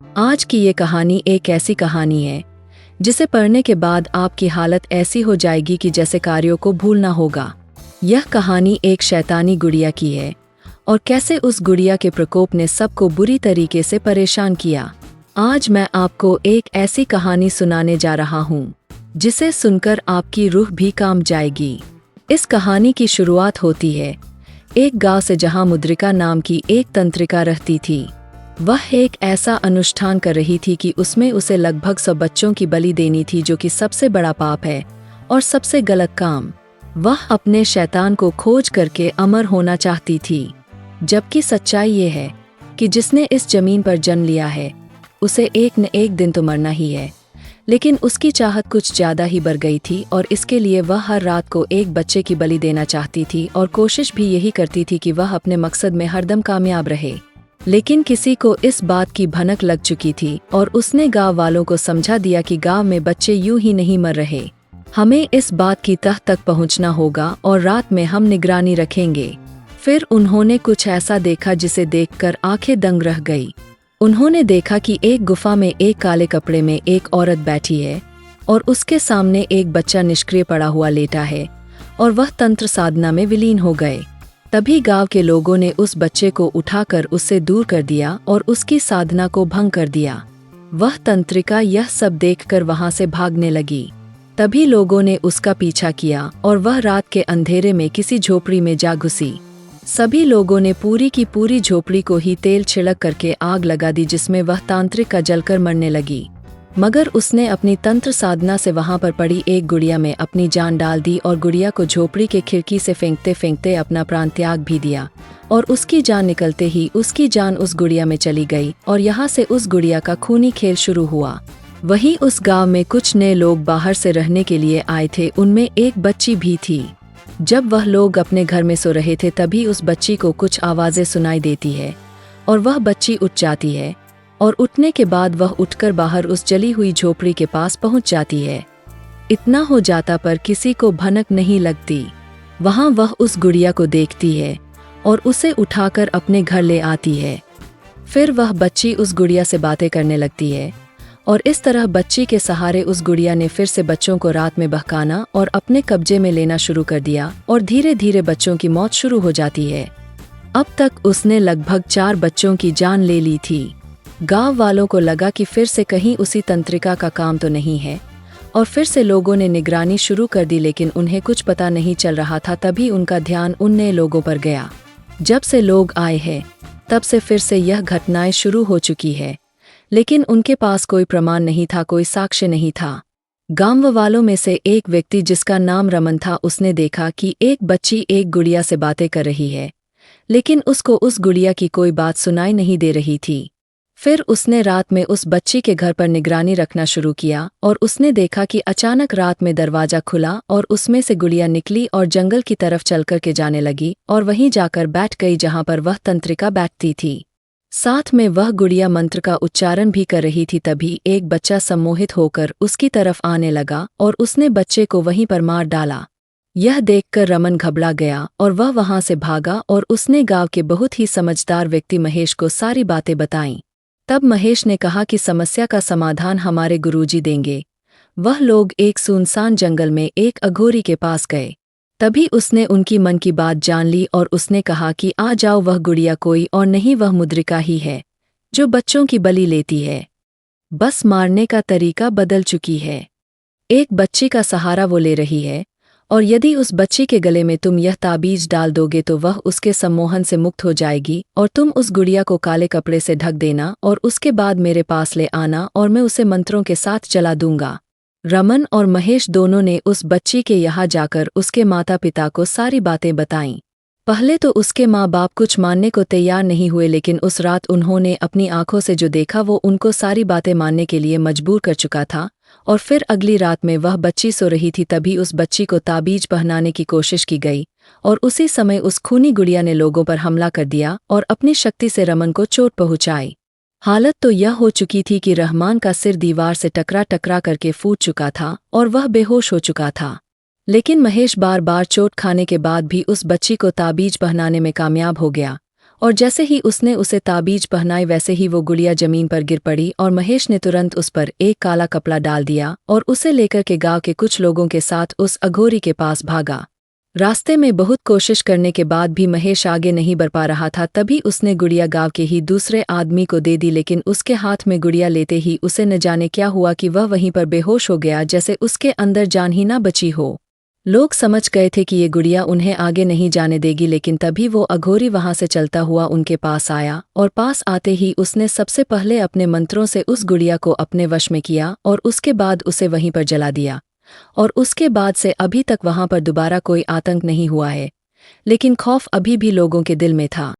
आज की ये कहानी एक ऐसी कहानी है जिसे पढ़ने के बाद आपकी हालत ऐसी हो जाएगी कि जैसे कार्यों को भूलना होगा। यह कहानी एक शैतानी गुड़िया की है और कैसे उस गुड़िया के प्रकोप ने सबको बुरी तरीके से परेशान किया। आज मैं आपको एक ऐसी कहानी सुनाने जा रहा हूँ जिसे सुनकर आपकी रूह भी कांप जाएगी। इस कहानी की शुरुआत होती है एक गांव से जहां मुद्रिका नाम की एक तंत्रिका रहती थी। वह एक ऐसा अनुष्ठान कर रही थी कि उसमें उसे लगभग 100 बच्चों की बलि देनी थी, जो कि सबसे बड़ा पाप है और सबसे गलत काम। वह अपने शैतान को खोज करके अमर होना चाहती थी, जबकि सच्चाई ये है कि जिसने इस जमीन पर जन्म लिया है उसे एक न एक दिन तो मरना ही है। लेकिन उसकी चाहत कुछ ज्यादा ही बढ़ गई थी और इसके लिए वह हर रात को एक बच्चे की बलि देना चाहती थी और कोशिश भी यही करती थी कि वह अपने मकसद में हरदम कामयाब रहे। लेकिन किसी को इस बात की भनक लग चुकी थी और उसने गांव वालों को समझा दिया कि गांव में बच्चे यूं ही नहीं मर रहे, हमें इस बात की तह तक पहुंचना होगा और रात में हम निगरानी रखेंगे। फिर उन्होंने कुछ ऐसा देखा जिसे देखकर आंखें दंग रह गई। उन्होंने देखा कि एक गुफा में एक काले कपड़े में एक औरत बैठी है और उसके सामने एक बच्चा निष्क्रिय पड़ा हुआ लेटा है और वह तंत्र साधना में विलीन हो गए। तभी गांव के लोगों ने उस बच्चे को उठाकर उससे दूर कर दिया और उसकी साधना को भंग कर दिया। वह तंत्रिका यह सब देखकर वहां से भागने लगी। तभी लोगों ने उसका पीछा किया और वह रात के अंधेरे में किसी झोपड़ी में जा घुसी। सभी लोगों ने पूरी की पूरी झोपड़ी को ही तेल छिड़क करके आग लगा दी, जिसमें वह तांत्रिका जलकर मरने लगी। मगर उसने अपनी तंत्र साधना से वहां पर पड़ी एक गुड़िया में अपनी जान डाल दी और गुड़िया को झोपड़ी के खिड़की से फेंकते फेंकते अपना प्राण त्याग भी दिया। और उसकी जान निकलते ही उसकी जान उस गुड़िया में चली गई और यहाँ से उस गुड़िया का खूनी खेल शुरू हुआ। वहीं उस गांव में कुछ नए लोग बाहर से रहने के लिए आए थे, उनमें एक बच्ची भी थी। जब वह लोग अपने घर में सो रहे थे तभी उस बच्ची को कुछ आवाजें सुनाई देती है और वह बच्ची उठ जाती है और उठने के बाद वह उठकर बाहर उस जली हुई झोपड़ी के पास पहुंच जाती है। इतना हो जाता पर किसी को भनक नहीं लगती। वहां वह उस गुड़िया को देखती है और उसे उठाकर अपने घर ले आती है। फिर वह बच्ची उस गुड़िया से बातें करने लगती है और इस तरह बच्ची के सहारे उस गुड़िया ने फिर से बच्चों को रात में बहकाना और अपने कब्जे में लेना शुरू कर दिया और धीरे धीरे बच्चों की मौत शुरू हो जाती है। अब तक उसने लगभग 4 बच्चों की जान ले ली थी। गांव वालों को लगा कि फिर से कहीं उसी तंत्रिका का काम तो नहीं है और फिर से लोगों ने निगरानी शुरू कर दी, लेकिन उन्हें कुछ पता नहीं चल रहा था। तभी उनका ध्यान उन नए लोगों पर गया। जब से लोग आए हैं तब से फिर से यह घटनाएं शुरू हो चुकी है, लेकिन उनके पास कोई प्रमाण नहीं था, कोई साक्ष्य नहीं था। गांव वालों में से एक व्यक्ति जिसका नाम रमन था, उसने देखा कि एक बच्ची एक गुड़िया से बातें कर रही है, लेकिन उसको उस गुड़िया की कोई बात सुनाई नहीं दे रही थी। फिर उसने रात में उस बच्ची के घर पर निगरानी रखना शुरू किया और उसने देखा कि अचानक रात में दरवाजा खुला और उसमें से गुड़िया निकली और जंगल की तरफ चल कर के जाने लगी और वहीं जाकर बैठ गई जहां पर वह तंत्रिका बैठती थी। साथ में वह गुड़िया मंत्र का उच्चारण भी कर रही थी। तभी एक बच्चा सम्मोहित होकर उसकी तरफ आने लगा और उसने बच्चे को वहीं पर मार डाला। यह देखकर रमन घबरा गया और वह वहां से भागा और उसने गांव के बहुत ही समझदार व्यक्ति महेश को सारी बातें बताईं। तब महेश ने कहा कि समस्या का समाधान हमारे गुरुजी देंगे। वह लोग एक सुनसान जंगल में एक अघोरी के पास गए। तभी उसने उनकी मन की बात जान ली और उसने कहा कि आ जाओ, वह गुड़िया कोई और नहीं, वह मुद्रिका ही है जो बच्चों की बलि लेती है। बस मारने का तरीका बदल चुकी है। एक बच्ची का सहारा वो ले रही है और यदि उस बच्ची के गले में तुम यह ताबीज डाल दोगे तो वह उसके सम्मोहन से मुक्त हो जाएगी और तुम उस गुड़िया को काले कपड़े से ढक देना और उसके बाद मेरे पास ले आना और मैं उसे मंत्रों के साथ जला दूंगा। रमन और महेश दोनों ने उस बच्ची के यहाँ जाकर उसके माता पिता को सारी बातें बताईं। पहले तो उसके माँ बाप कुछ मानने को तैयार नहीं हुए, लेकिन उस रात उन्होंने अपनी आंखों से जो देखा वो उनको सारी बातें मानने के लिए मजबूर कर चुका था। और फिर अगली रात में वह बच्ची सो रही थी, तभी उस बच्ची को ताबीज पहनाने की कोशिश की गई और उसी समय उस खूनी गुड़िया ने लोगों पर हमला कर दिया और अपनी शक्ति से रमन को चोट पहुंचाई। हालत तो यह हो चुकी थी कि रहमान का सिर दीवार से टकरा टकरा करके फूट चुका था और वह बेहोश हो चुका था। लेकिन महेश बार बार चोट खाने के बाद भी उस बच्ची को ताबीज पहनाने में कामयाब हो गया और जैसे ही उसने उसे ताबीज पहनाई वैसे ही वो गुड़िया जमीन पर गिर पड़ी और महेश ने तुरंत उस पर एक काला कपड़ा डाल दिया और उसे लेकर के गांव के कुछ लोगों के साथ उस अघोरी के पास भागा। रास्ते में बहुत कोशिश करने के बाद भी महेश आगे नहीं बढ़ पा रहा था, तभी उसने गुड़िया गांव के ही दूसरे आदमी को दे दी, लेकिन उसके हाथ में गुड़िया लेते ही उसे न जाने क्या हुआ कि वह वहीं पर बेहोश हो गया, जैसे उसके अंदर जान ही ना बची हो। लोग समझ गए थे कि ये गुड़िया उन्हें आगे नहीं जाने देगी, लेकिन तभी वो अघोरी वहां से चलता हुआ उनके पास आया और पास आते ही उसने सबसे पहले अपने मंत्रों से उस गुड़िया को अपने वश में किया और उसके बाद उसे वहीं पर जला दिया। और उसके बाद से अभी तक वहां पर दोबारा कोई आतंक नहीं हुआ है, लेकिन खौफ अभी भी लोगों के दिल में था।